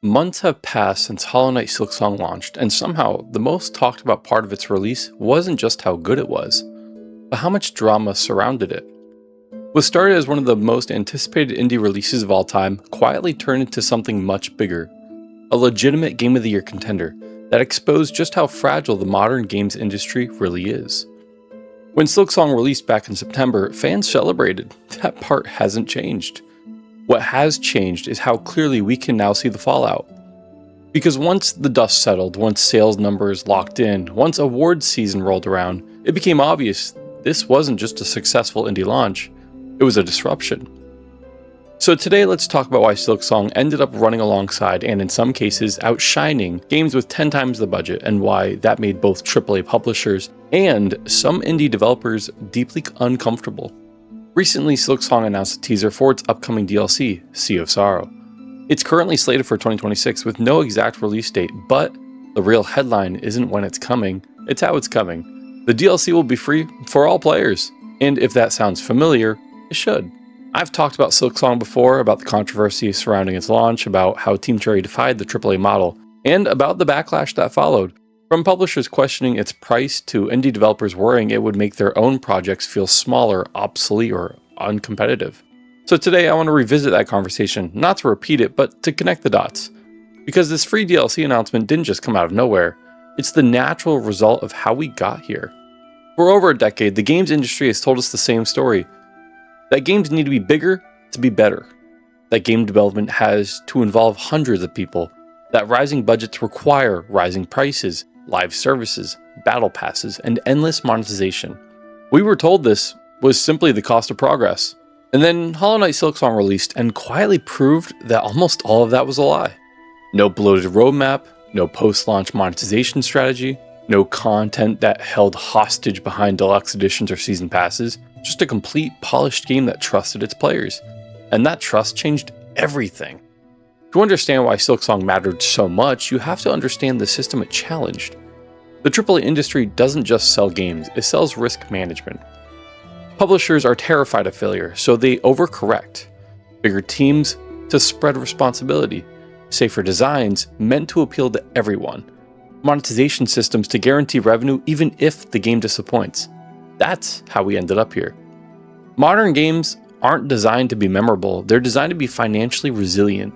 Months have passed since Hollow Knight Silksong launched, and somehow the most talked about part of its release wasn't just how good it was, but how much drama surrounded it. What started as one of the most anticipated indie releases of all time quietly turned into something much bigger, a legitimate Game of the Year contender that exposed just how fragile the modern games industry really is. When Silksong released back in September, fans celebrated. That part hasn't changed. What has changed is how clearly we can now see the fallout. Because once the dust settled, once sales numbers locked in, once awards season rolled around, it became obvious this wasn't just a successful indie launch, it was a disruption. So today let's talk about why Silksong ended up running alongside and in some cases outshining games with 10 times the budget, and why that made both AAA publishers and some indie developers deeply uncomfortable. Recently, Silksong announced a teaser for its upcoming DLC, Sea of Sorrow. It's currently slated for 2026 with no exact release date, but the real headline isn't when it's coming, it's how it's coming. The DLC will be free for all players, and if that sounds familiar, it should. I've talked about Silksong before, about the controversy surrounding its launch, about how Team Cherry defied the AAA model, and about the backlash that followed, from publishers questioning its price to indie developers worrying it would make their own projects feel smaller, obsolete, or uncompetitive. So today I want to revisit that conversation, not to repeat it, but to connect the dots. Because this free DLC announcement didn't just come out of nowhere, it's the natural result of how we got here. For over a decade, the games industry has told us the same story. That games need to be bigger to be better. That game development has to involve hundreds of people. That rising budgets require rising prices, live services, battle passes, and endless monetization. We were told this was simply the cost of progress. And then Hollow Knight Silksong released and quietly proved that almost all of that was a lie. No bloated roadmap, no post-launch monetization strategy, no content that held hostage behind deluxe editions or season passes, just a complete polished game that trusted its players. And that trust changed everything. To understand why Silksong mattered so much, you have to understand the system it challenged. The AAA industry doesn't just sell games, it sells risk management. Publishers are terrified of failure, so they overcorrect. Bigger teams to spread responsibility. Safer designs meant to appeal to everyone. Monetization systems to guarantee revenue even if the game disappoints. That's how we ended up here. Modern games aren't designed to be memorable, they're designed to be financially resilient.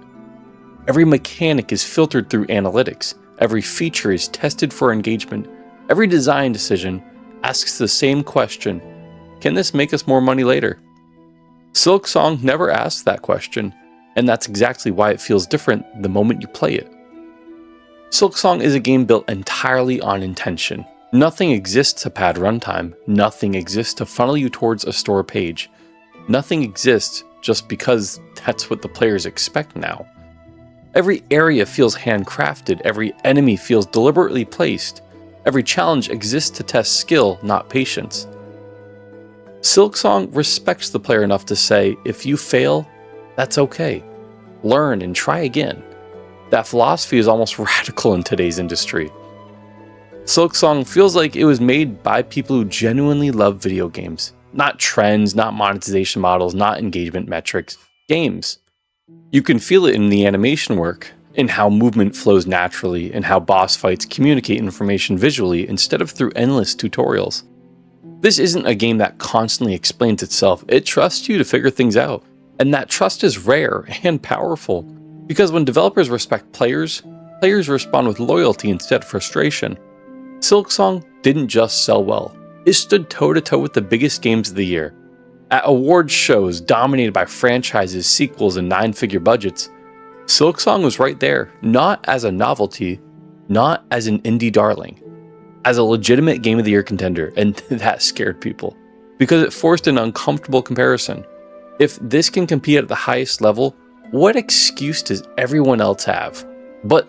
Every mechanic is filtered through analytics. Every feature is tested for engagement. Every design decision asks the same question: can this make us more money later? Silksong never asked that question, and that's exactly why it feels different the moment you play it. Silksong is a game built entirely on intention. Nothing exists to pad runtime. Nothing exists to funnel you towards a store page. Nothing exists just because that's what the players expect now. Every area feels handcrafted, every enemy feels deliberately placed, every challenge exists to test skill, not patience. Silksong respects the player enough to say, if you fail, that's okay. Learn and try again. That philosophy is almost radical in today's industry. Silksong feels like it was made by people who genuinely love video games. Not trends, not monetization models, not engagement metrics. Games. You can feel it in the animation work, in how movement flows naturally, and how boss fights communicate information visually instead of through endless tutorials. This isn't a game that constantly explains itself, it trusts you to figure things out. And that trust is rare and powerful, because when developers respect players, players respond with loyalty instead of frustration. Silksong didn't just sell well, it stood toe-to-toe with the biggest games of the year. At awards shows dominated by franchises, sequels, and 9-figure budgets, Silksong was right there, not as a novelty, not as an indie darling, as a legitimate Game of the Year contender, and that scared people, because it forced an uncomfortable comparison. If this can compete at the highest level, what excuse does everyone else have? But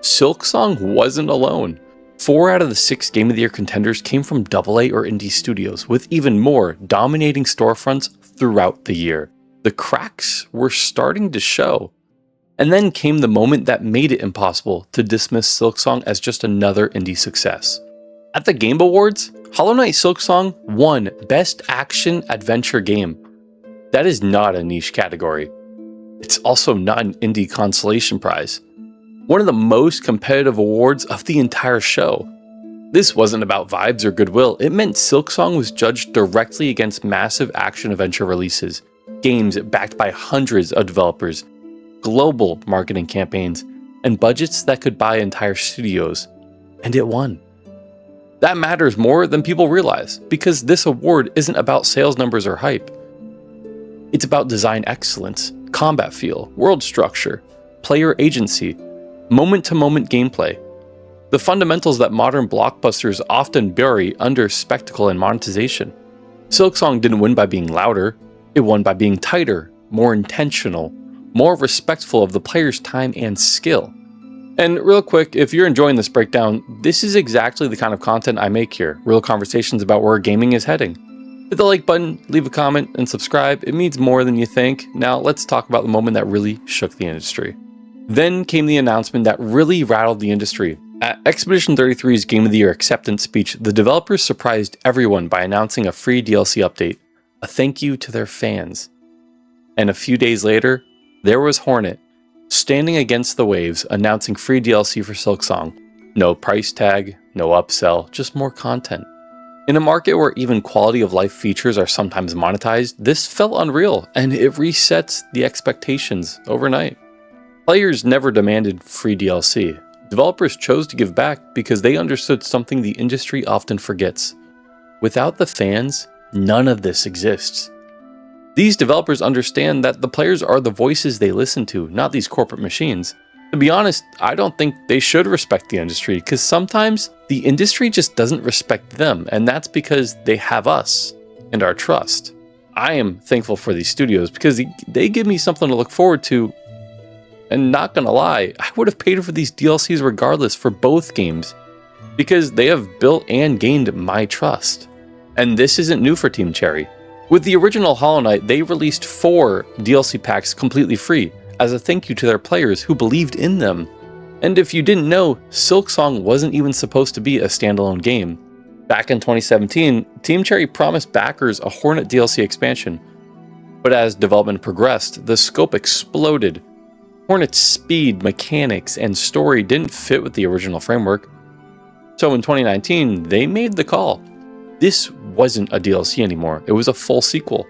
Silksong wasn't alone. 4 out of the 6 Game of the Year contenders came from AA or indie studios, with even more dominating storefronts throughout the year. The cracks were starting to show. And then came the moment that made it impossible to dismiss Silksong as just another indie success. At the Game Awards, Hollow Knight Silksong won Best Action Adventure Game. That is not a niche category. It's also not an indie consolation prize. one of the most competitive awards of the entire show. This wasn't about vibes or goodwill, it meant Silksong was judged directly against massive action-adventure releases, games backed by hundreds of developers, global marketing campaigns, and budgets that could buy entire studios. And it won. That matters more than people realize, because this award isn't about sales numbers or hype. It's about design excellence, combat feel, world structure, player agency, moment-to-moment gameplay, the fundamentals that modern blockbusters often bury under spectacle and monetization. Silksong didn't win by being louder, it won by being tighter, more intentional, more respectful of the player's time and skill. And real quick, if you're enjoying this breakdown, this is exactly the kind of content I make here, real conversations about where gaming is heading. Hit the like button, leave a comment, and subscribe. It means more than you think. Now let's talk about the moment that really shook the industry. Then came the announcement that really rattled the industry. At Expedition 33's Game of the Year acceptance speech, the developers surprised everyone by announcing a free DLC update, a thank you to their fans. And a few days later, there was Hornet, standing against the waves, announcing free DLC for Silksong. No price tag, no upsell, just more content. In a market where even quality of life features are sometimes monetized, this felt unreal, and it resets the expectations overnight. Players never demanded free DLC. Developers chose to give back because they understood something the industry often forgets. Without the fans, none of this exists. These developers understand that the players are the voices they listen to, not these corporate machines. To be honest, I don't think they should respect the industry, because sometimes the industry just doesn't respect them, and that's because they have us and our trust. I am thankful for these studios because they give me something to look forward to, and not gonna lie, I would have paid for these DLCs regardless for both games, because they have built and gained my trust. And this isn't new for Team Cherry. With the original Hollow Knight, they released 4 DLC packs completely free, as a thank you to their players who believed in them. And if you didn't know, Silksong wasn't even supposed to be a standalone game. Back in 2017, Team Cherry promised backers a Hornet DLC expansion. But as development progressed, the scope exploded. Hornet's speed, mechanics, and story didn't fit with the original framework. So in 2019, they made the call. This wasn't a DLC anymore, it was a full sequel.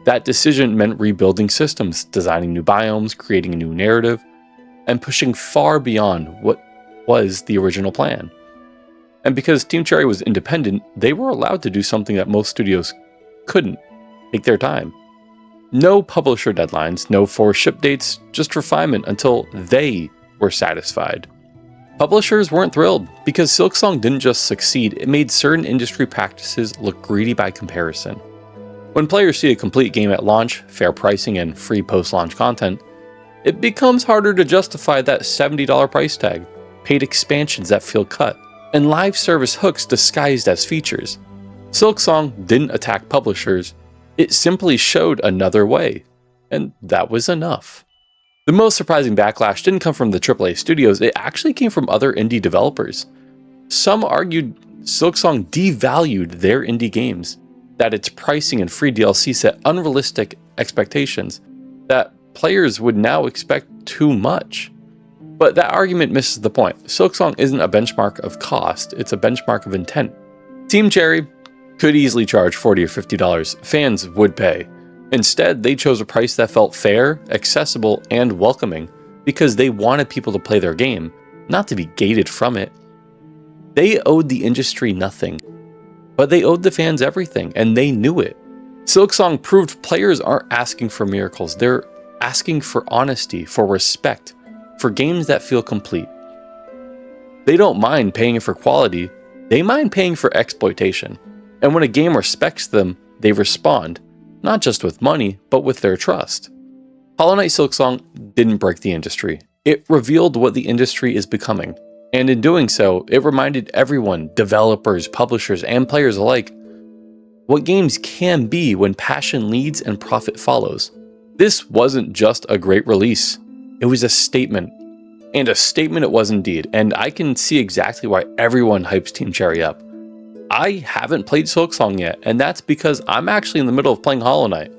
That decision meant rebuilding systems, designing new biomes, creating a new narrative, and pushing far beyond what was the original plan. And because Team Cherry was independent, they were allowed to do something that most studios couldn't: take their time. No publisher deadlines, no forced ship dates, just refinement until they were satisfied. Publishers weren't thrilled, because Silksong didn't just succeed, it made certain industry practices look greedy by comparison. When players see a complete game at launch, fair pricing, and free post-launch content, it becomes harder to justify that $70 price tag, paid expansions that feel cut, and live service hooks disguised as features. Silksong didn't attack publishers, it simply showed another way, and that was enough. The most surprising backlash didn't come from the AAA studios, it actually came from other indie developers. Some argued Silksong devalued their indie games, that its pricing and free DLC set unrealistic expectations, that players would now expect too much. But that argument misses the point. Silksong isn't a benchmark of cost, it's a benchmark of intent. Team Cherry could easily charge $40 or $50, fans would pay. Instead, they chose a price that felt fair, accessible, and welcoming, because they wanted people to play their game, not to be gated from it. They owed the industry nothing, but they owed the fans everything, and they knew it. Silksong proved players aren't asking for miracles, they're asking for honesty, for respect, for games that feel complete. They don't mind paying for quality, they mind paying for exploitation. And when a game respects them, they respond, not just with money, but with their trust. Hollow Knight Silksong didn't break the industry. It revealed what the industry is becoming. And in doing so, it reminded everyone, developers, publishers, and players alike, what games can be when passion leads and profit follows. This wasn't just a great release, it was a statement. And a statement it was indeed, and I can see exactly why everyone hypes Team Cherry up. I haven't played Silksong yet, and that's because I'm actually in the middle of playing Hollow Knight.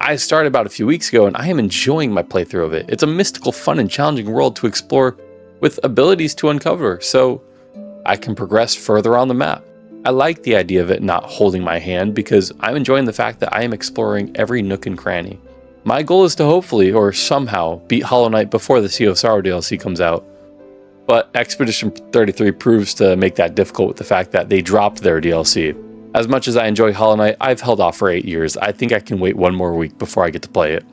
I started about a few weeks ago and I am enjoying my playthrough of it. It's a mystical, fun, and challenging world to explore with abilities to uncover, so I can progress further on the map. I like the idea of it not holding my hand because I'm enjoying the fact that I am exploring every nook and cranny. My goal is to hopefully, or somehow, beat Hollow Knight before the Sea of Sorrow DLC comes out. But Expedition 33 proves to make that difficult with the fact that they dropped their DLC. As much as I enjoy Hollow Knight, I've held off for 8 years. I think I can wait one more week before I get to play it.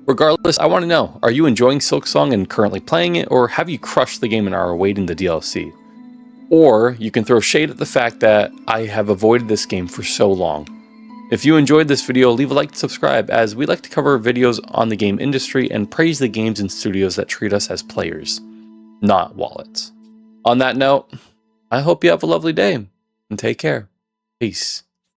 Regardless, I want to know, are you enjoying Silksong and currently playing it, or have you crushed the game and are awaiting the DLC? Or you can throw shade at the fact that I have avoided this game for so long. If you enjoyed this video, leave a like and subscribe, as we like to cover videos on the game industry and praise the games and studios that treat us as players, not wallets. On that note, I hope you have a lovely day and take care. Peace.